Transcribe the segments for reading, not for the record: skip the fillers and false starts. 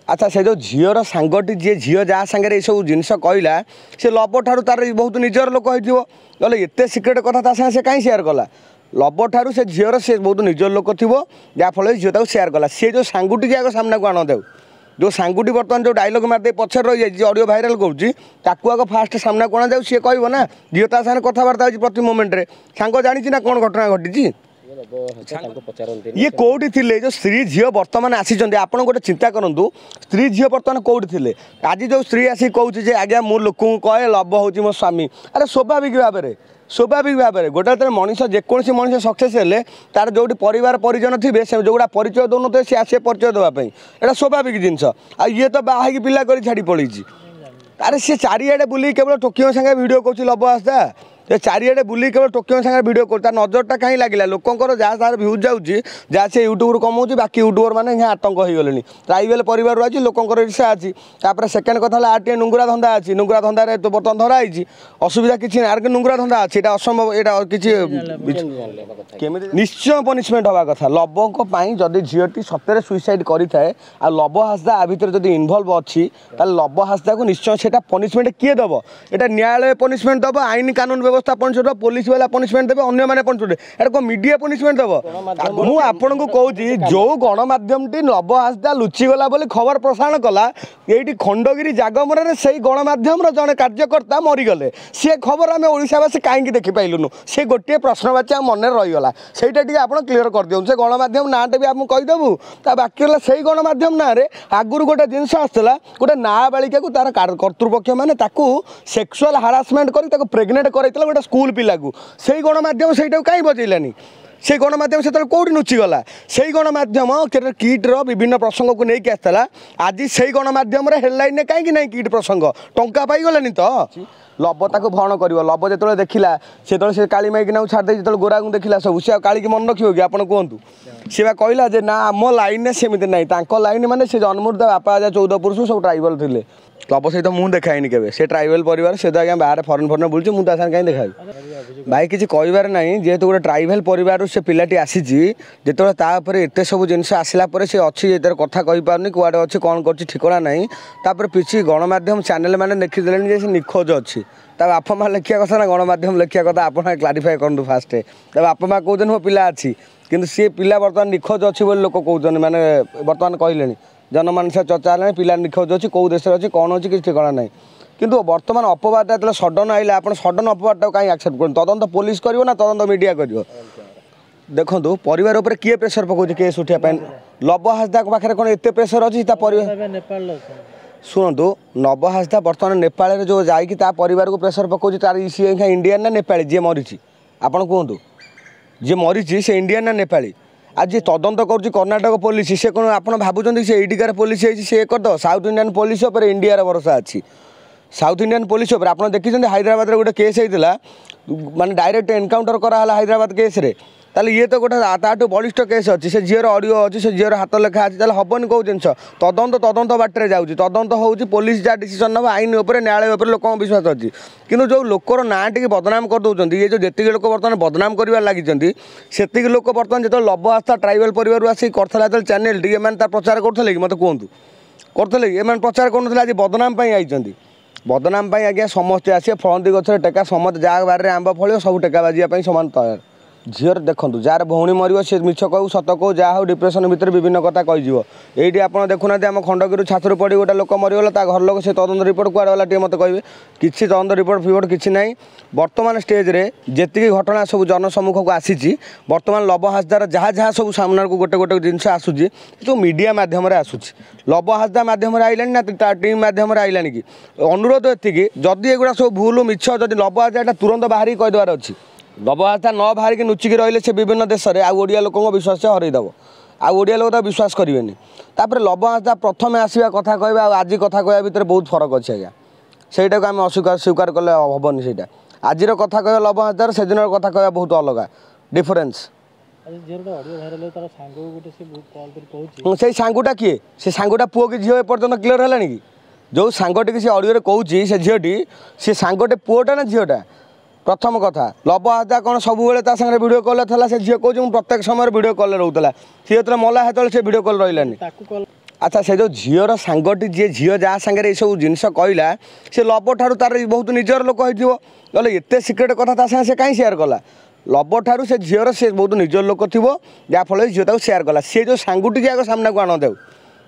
अच्छा से जो झीर सांगटी जी झील जहाँ सागर सब जिनस कहला से लव ठार तार बहुत निजर लोक हो एत सिक्रेट कथा ता से कहीं सेयार कला लव ठार से झीर से बहुत निजर लोक थी जहाँफल झील ताको सेयार कला सी जो सांगुटी आगे सामना को आण दे जो सांगुटी बर्तमान जो डायलॉग मारदे पछर रही जाए ऑडियो भाइराल करूँ आग फास्ट सामना को आना सी कह ना झील ता सागर कथबार्ता हो प्रति मोमेंट रे सांग जानी ना कौन घटना घटी ये कौटी थे जो स्त्री झील बर्तमान आसी आप गोटे चिंता करूँ स्त्री झील बर्तमान कौटी थे आज जो स्त्री आसिक कहूँ आज्ञा मु लोक कहे लव हूँ मो स्वामी अरे स्वाभाविक भाव में गोटे मनीष जेकोसी मनीष सक्सेस हेले तार जो परिवार परिजन थे से जोड़ा परिचय दौन थे सी आसे परिचय देवाई एटा स्वाभाविक जिनस आ ये तो बाहर पिला कर छाड़ी पड़ी अरे सी चारिआडे बुल केवल टोकियो सागे भिड कर लव आसदा ये चारिआडे बुल केवल टोकियो सागे भिड कर नजरटा कहीं लगे लोकर जहाँ तार भ्यूज जाऊँगी जहाँ से यूट्यूब कमाऊँ बाकी यूट्यूबर मैंने आतंक हो गले ट्राइबल परिवार आज लोकर ईर्षा अच्छी तापर सेकेंड कथा आर टी नुंगुरा धंदा अच्छी नुंगुरा धंदा तो बर्तमान धराई असुविधा किसी ना आर नुंगुरा धंदा अच्छी असंभव यहाँ कि निश्चय पनिशमेंट हवा कथा लव जदि झीटी सतरे सुइसाइड करें आ लव हासदा आ भर जब इनवल्व अच्छी लव हासदा को निश्चय से पनिशमेंट किए दब यहाँ न्यायालय पनिशमेंट दब आईन कानून व्यवस्था पनिशमेंट पुलिस वाला पनिशमेंट देवे अन्य मैंने पनिशमेंट एटा मीडिया पनिशमेंट दब मु आपन को कहूँ जो गणमाध्यम टी लव हासदा लुचिगला बोली खबर प्रसारण कला ये खंडगिरी जागमर से गणमाध्यम जड़े कार्यकर्ता मरीगले सी खबर आम ओडावासी कहीं देखिपाइलुनु से गोटे प्रश्नवाची मन रहीगला सेटा टी आप क्लीयर कर दियो से गणमाध्यम नाटे भी आपको कहीदेबू ता बाकी है से गणमाध्यम ना आगुरी गोटे जिनस आसला गोटे नाबालिका को तार कर्तृपक्ष मैंने सेक्सुअल हारासमेंट कर प्रेग्नेंट कर गोटे स्कूल पिला को से गणमाध्यम से कहीं बजैलानी से गणमाध्यम से कौटी नुचिगला से गणमाध्यम किट्र विभिन्न प्रसंग को लेकिन आसला आज से गणमाध्यम हेडलाइन कहीं ना किट प्रसंग टंका पाईगलानी तो लव ताको भरण कर लव जो देखला से काली माइक ना छाड़ी जो गोरा को देखला सब सी काली की मन रखियो कि आप कहतु सी कहला जे ना आम लाइन सेमती ना लाइन माने से जन्मूर्ध बापा आजा 14 पुरुष सब ट्राइबल थे लव सहित मुझे देखाईनि के से ट्राइबल परिवार से तो आज्ञा बाहर फरेन फरेन बुलूँ मुझे कहीं देखा भाई किसी कहबार ना जेहेतु गोटे ट्राइबल परिवार से पिलाटी आसी जो एत सब जिन आसला से अच्छी कथा कहीपार कुआड़े अच्छे कौन कर ठिकना ना पिछी गणमाध्यम चैनल मैंने लिखिदे से निखोज अच्छी ता बापा माँ लिखा कथा ना गणमाध्यम लिखा कथा आप क्लारीफाए करूँ फास्ट ता बापा माँ कहते मो पिला अच्छी किंतु सी पिला बर्तमान निखोज अच्छी बोली लोक कहते मैंने बर्तमान कहले जनमानस चर्चा है पिला निखोज अच्छी कौ देश अच्छी कौन अच्छी किसी ठिकाना ना किंतु बर्तमान अपवाद जो सडन आइला आप सडन अपवाद कहीं एक्सेप्ट कर तदंत पुलिस कर ना तदंत मीडिया कर देखो परिवार उपर किए प्रेसर पकाउछ केस उठा लव हासदा पाखे कौन एत प्रेसर अच्छी शुणु लव हासदा बर्तमान नेपाल जो जाकि परिवार को प्रेसर पकाउछ तार सी इंडियन ना नेपाली जी मरी आपड़ कहतु जी मरी से इंडियन ना नेपाली आज जी तदंत कर कर्णाटक पुलिस से कौन आप भावुं से एटिकार पुलिस से करद साउथ इंडियन पुलिस इंडिया भरोसा अच्छी साउथ इंडियन पुलिस आप देखते हैदराबाद गोटे केस होता माने डायरेक्ट एनकाउंटर कराला हैदराबाद केस रे ताले ये तो गोटे ताठू बलिष्ठ केस अच्छी से झीर ऑडियो अच्छी से झीर हाथ लेखा अच्छी हेनी कौ जिन तदंत बाटर जाऊँगी तदंत होची पुलिस जहाँ डिसीजन नब आईन उपर न्यायालय उपर लोक विश्वास अच्छी किंतु जो लोकर ना टी बदनाम कर दौरान ये जो जी लोक बर्तमान बदनाम कर लगी से लोक बर्तमान जो लव आस्था ट्राइबल परिवार आसिक कर चैनल टी एम प्रचार करते कि मत कहतु करते एम प्रचार कर आज बदनाम आई बदनाम आज्ञा समस्ते आसे फलंती गचर टेका समस्त जहाँ बारे आंब फल सब टेका बाजिया सामान तैयार झीर देखो जार भौणी मर से मिछ कहू सत कहू जहाँ हूँ डिप्रेसन भितर विभिन्न कथा कहीजी ये आप देखुना आम खंडगिरी छात्र पड़ी गोटे लोक मरीगला घर लोक से तदंत रिपोर्ट कुआड़े गला टे मत कहे किसी तदंत रिपोर्ट फिपोर्ट किसी ना बर्तमान स्टेज रे जी घटना सब जनसम्मुख को आसी बर्तमान लव हासदार जहाँ जहाँ सब सामना को गोटे गोटे जिन आसूँ जो मीडिया मध्यम आसूँ लव हासदा मध्यम आइलानी ना टीम मध्यम आइलानी कि अनुरोध एति जदि एगुड़ा सब भूल मिछ जदि लव हासदा तुरंत बाहर कहीदेवार अच्छी लव हासदा न बाहर नुचिकी रही से विभिन्न देश में आड़िया लोक विश्वास से हरईदेव आड़िया लोक विश्वास करेंगे तापर लव हासदा प्रथम आसवा कथा कह आज कथा कह भितर बहुत फरक अच्छे आज्ञा से आम अस्वीकार स्वीकार कले हेनी से आज कथा कह लव हासदार से दिन कथा कह बहुत अलग डिफरेन्स से सांगुटा किए से सांगुटा पुओ कि झील एपर्तन क्लीयर है कि जो सांगटी से ऑडियो कहूँ से झीटी सी सांगटे पुओटा ना झीटा प्रथम कथा लव हासदा कौन सब सागर भिड कल था से झील कहूँ प्रत्येक समय भिड कल रोला सी जो मला से भिड कल रही अच्छा से जो झीर सांगटी जी झील जहाँ सागर सब जिन कहला से लव ठार तार बहुत निजर लोक होते एत सिक्रेट कथा से कहीं सेयार कला लव ठार से झीर से बहुत निजर लोक थी जहाँफल झील सेयार कला सी जो सांगुटी आग सामना को आन दे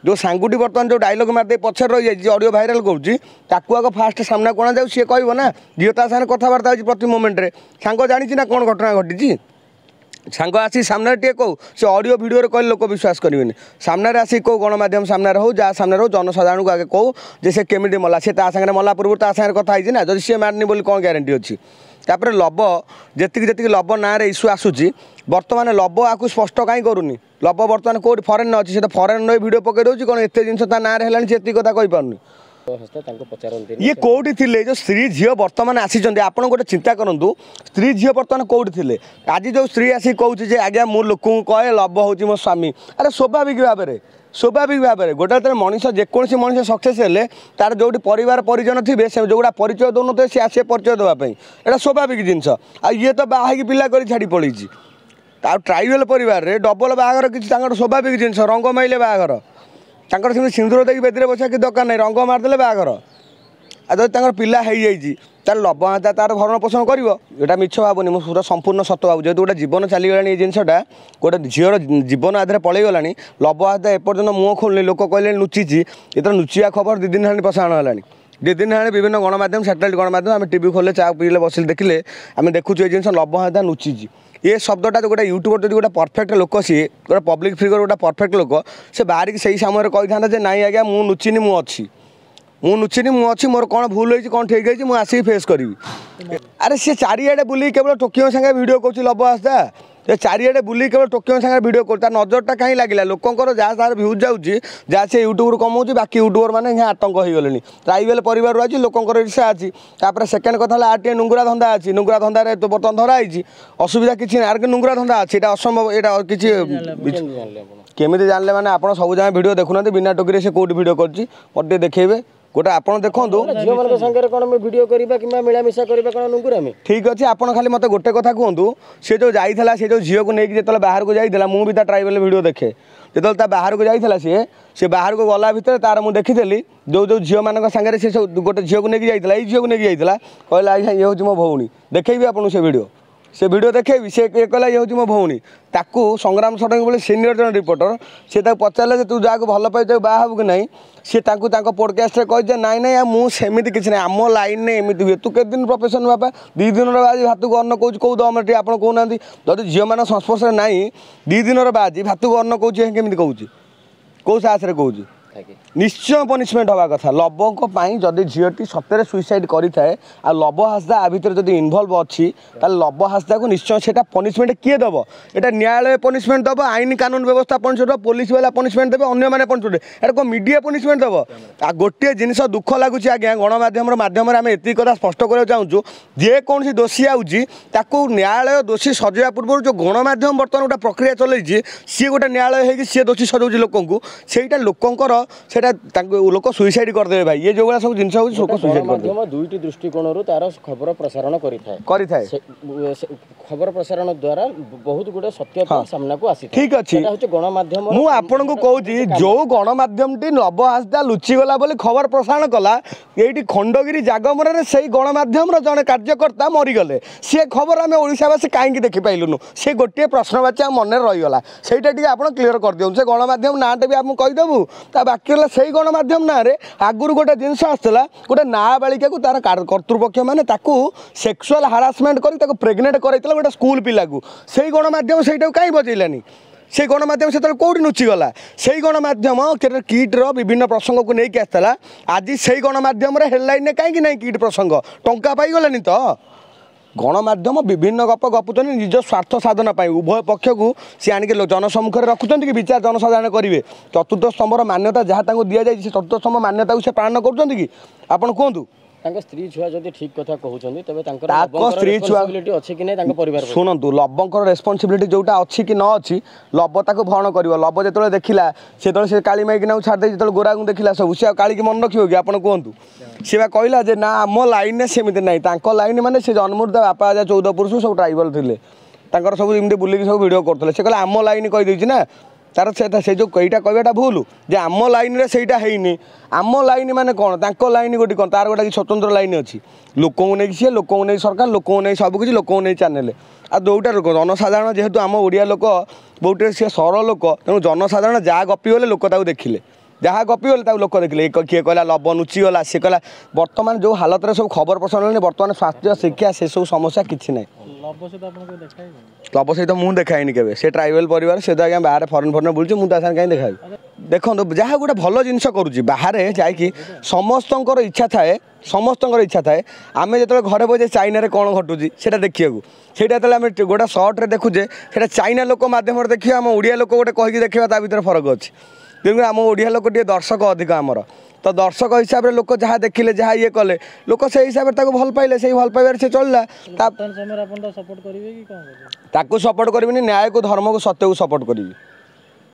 जो सांगुटी बर्तमान जो डायलॉग मारदे पछर रही जाए ऑडियो भाइराल करूँ आग फास्ट सामना को आना सी कह ना झील ता सागर कथबार्ता हो प्रति मोमेंट रे सांग जानी ना कौन घटना घटी सांग आसी सामने टे कौ से ऑडियो वीडियो कहले लोक विश्वास करेंगे सामने आसी कौ गणमाध्यम सामने हो जहाँ सामने हो जनसाधारण को आगे कहू जे से केमी मला सी सागर मला पूर्व सागर कथा होती ना जब सी मारनी बोली कौन ग्यारंटी अच्छी तापर लब जी लब ना इश्यू आसूसी बर्तमान लब आपको स्पष्ट कहीं करूनी लब बर्तमान कौट फरेन अच्छी से फरेन वीडियो पकई दूसरी कौन एत जिन ना है कथा कहीपारूनी ये कौटी थे जो स्त्री झील बर्तमान आसी आप गोटे चिंता करूँ स्त्री झील बर्तमान कौटी थे आज जो स्त्री आसिक कहे आज्ञा मु लोक कहे लब हूँ मो स्वामी अरे स्वाभाविक भाव में गोटे जो मनीष जेकोसी मनीष सक्सेस हेले तार जो परिवार परिजन थे से जो परिचय दौन थे सी आसे परिचय देवाई एटा स्वाभाविक जिनस आ ये तो बाहर पिला कर छाड़ी पड़ी ट्राइबल परिवार रे डबल बाहागर किसी स्वाभाविक जिनस रंग माइले बाहागर तांकर से सिंदूर देखिए बेदी बसा कि दरकार नहीं रंग मारदे बाहागर आदि पिला हो जाए तार लब हाता तार भरण पोषण कर मिछ भावनी मुझे पूरा संपूर्ण सत भाव जेहतु गोटे जीवन चलीगला ये जिनटा गोटे झीर जीवन आधे पलैगला लब हाता एपर्तन मुँह खोलनी लोक कहले नुचिची ये नुचिया खबर 2 दिन है प्रसारण है 2 दिन है विभिन्न गणमाध्यम सैटेलाइट गणमाध्यम आम टीवी खोले चा पीले बस देखिले आम देखुँ ये जिन लब हाता नुचिची ये शब्दटा जो गोटे यूट्यूबर जो गोटे परफेक्ट लोक सी गोटे पब्लिक फिगर गोटे परफेक्ट लोक से बाहर की सही समय कही था नाई आज्ञा मु नुचिनी मुझे मोर कौन भूल होती कौन ठीक है मुझे आसिक फेस करी अरे सी चारिड़े बुल केवल टोकियो सागे भिड कर लब आस्ता चारिड़े बुल केवल टोकियो सागे भिड कर नजरटा कहीं लगे लोकर जहाँ तार भ्यूज जाऊँगी जहाँ से यूट्यूबर कमाऊँ बाकी यूट्यूबर मैंने आतंक हो गले ट्राइबल परिवार आज लोकर ईर्षा अच्छी तापर सेकेंड कथा आर टे नुंगुरा धंदा अच्छी नुंगुरा धंदा तो बर्तमान धराई असुविधा किसी आर के नुंगुरा धंदा अच्छी असंभव यहाँ किसी केमी जानले मैंने आप सब जगह भिड देखुना बिना टोकी से कौट भिड कर देखेबे गोटे आप देखो ठीक अच्छे आप खाली मत गोटे कथा कहतु सी जो जाइला से जो झील को लेकिन जो बाहर को जाइला मुझे भी ट्राइबल वीडियो देखे जो बाहर को जाइला सी बाहर को गला भितर तार मुझे देखी जो जो झील मान सागर से गोटे झील को लेकिन जाइला झील को लेकिन जाइला कहला आज्ञा ये हूँ मो भौणी देखेबी आपको से वीडियो देखेबी से कहला ये हूँ मो भौणी ताकू संग्राम षडंगी बोले सीनियर जन रिपोर्टर से पचारे तू जहाँ भल पाई बाहू कि नहीं सी पॉडकास्ट कही नाई ना मुझे किसी ना आम लाइन में एमती हुए तू केत दिन प्रोफेशन बापा 2 दिन बाजी भात को अन्न कौच कौ दम टे आप कहना जदि झील मान संस्पर्श ना 2 दिन बाजी भात को अन्न कौच केमी कौच कौ साहस कौच निश्चय पनिशमेंट हवा कथा लबों जदि झीलटी सतरे सुइसाइड करें आ लब हासदा आ भर जब इनवल्व अच्छी लब हासदा को निश्चय से पनिशमेंट किए दब यहाँ न्यायालय पनिशमेंट दब आईन कानून व्यवस्था पनिशमेंट दब पुलिस वाला पनिशमेंट देवे अन्य मैंने पनिशमेंट यहाँ कौन मीडिया पनिशमेंट दब आ गोटे जिनस दुख लगुच आज्ञा गणमाध्यम माध्यम आम एति कथा स्पष्ट करने चाहूँ जेकोसी दोषी आउची न्यायालय दोषी सजाइवा पूर्व जो गणमाध्यम बर्तमान गोटे प्रक्रिया चलती सी गोटे न्यायालय हो सी दोषी सजाऊँ लोक से लोकर सेटा लोक सुइसाइड करदे भाई ये जो सब जिन लोक सुइसाइड करदे दुईटी दृष्टिकोण तार खबर प्रसारण करिथाय खबर प्रसारण द्वारा बहुत गुडे सत्यता सामना को आसी ठीक अछि गणमाध्यम मु आपन को कहूची जो गणमाध्यम टी लब हासदा लुचि गला बोली खबर प्रसारण कला एठी खंडगिरी जागमर रे सही गणमाध्यम रो जने कार्यकर्ता मरि गले से खबर आमे ओडिसावासी काहेकि देखि पाइलुनु से गोटे प्रश्नवाची आ मन रही गला सेटा टी आपन क्लियर कर दियौ से गणमाध्यम नाटे भी आपन कहि देबु ता बाकी से गणमाध्यम ना आगुरी गोटे जिनस आसला गोटे नाबालिका को तार कर्तृपक्ष मैंने सेक्सुअल हारासमेंट कर प्रेग्नेंट कराइला गोटे स्कूल पिला को से गणमाध्यम से कहीं बजैलानी से गणमाध्यम से कौटी नुचिगला से गणमाध्यम किट्र विभिन्न प्रसंग को लेकिन आसला आज से गणमाध्यम हेडलाइन कहीं ना किट प्रसंग टंका पाईगलानी तो गणमाध्यम विभिन्न गप गपुच निज स्वार्थ साधन उभय पक्ष को सी आणिक जनसम्मुख में रखुच्च कि विचार जनसाधारण करेंगे चतुर्थ स्तंभर मान्यता जहाँ दि जाए चतुर्थ स्तंभ मान्यता को पालन कर कि आपड़ कहतु स्त्री छुआ जब ठीक कथा कहते तब स्त्री छुआ अच्छी कि नहीं परिवार शुणु लबंकर रेस्पॉन्सिबिलिटी जोटा अच्छी कि न अच्छी लब ताक भरण कर लब जो देखला से काली माइक ना छाड़ी जो गोरा को देखला सब सी काली की मन रखियो कि आप कहतु सी कहला जे ना आम लाइन सेमती ना लाइन मैंने से जन्मर बापा 14 पुरुष सब ट्राइबल थे सब एमती बुलिक सब भिड करते से कहला आम लाइन कहीदे ना तार से जो कईटा कहवाटा भूल जे आम लाइन रे सहीटा हैनी आम लाइन माने कौन तांको लाइन गोटे कौन तार गोटे स्वतंत्र लाइन अच्छी लोक नहीं सी लोक नहीं सरकार लोक नहीं सबकि लोक नहीं चैनल आ जोटा लोक जनसाधारण जेहेतु आम ओडिया लोक बहुत सी सरल लोक तेणु जनसाधारण जहाँ गपीगले लोक देखिले जहाँ गपीगले लोक देखिले किए कहला लब नुचिगला सी कहला बर्तमान जो हालत में सब खबर प्रसारण बर्तमान स्वास्थ्य शिक्षा से सब समस्या किसी ना लब सहित मुझे देखाईनि के से ट्राइबल परिवार से तो आज्ञा बाहर फरेन फरेन बुलूँ मुझे कहीं देखा देखो जहाँ गोटे भल जिनस करुँच बाहर जाकि समस्त इच्छा थाए समस्त इच्छा थाए आम जो घरे बजे चाइना कौन घटुची से देखा से गोटे सर्ट्रे देखुचे से चाइना लोक मध्यम देखिए आम ओडिया लोक गोटे कहीकि देखा ता भर फरक अच्छी तेणु आम ओडिया लोक टे दर्शक अधिक आमर तो दर्शक हिसाब से लोक जहाँ देखिले जहाँ ये कले लोक से हिसाब से भल पाइले से भल पाइबार से चलला सपोर्ट करेंगे न्याय को धर्म को सत्य को सपोर्ट करी।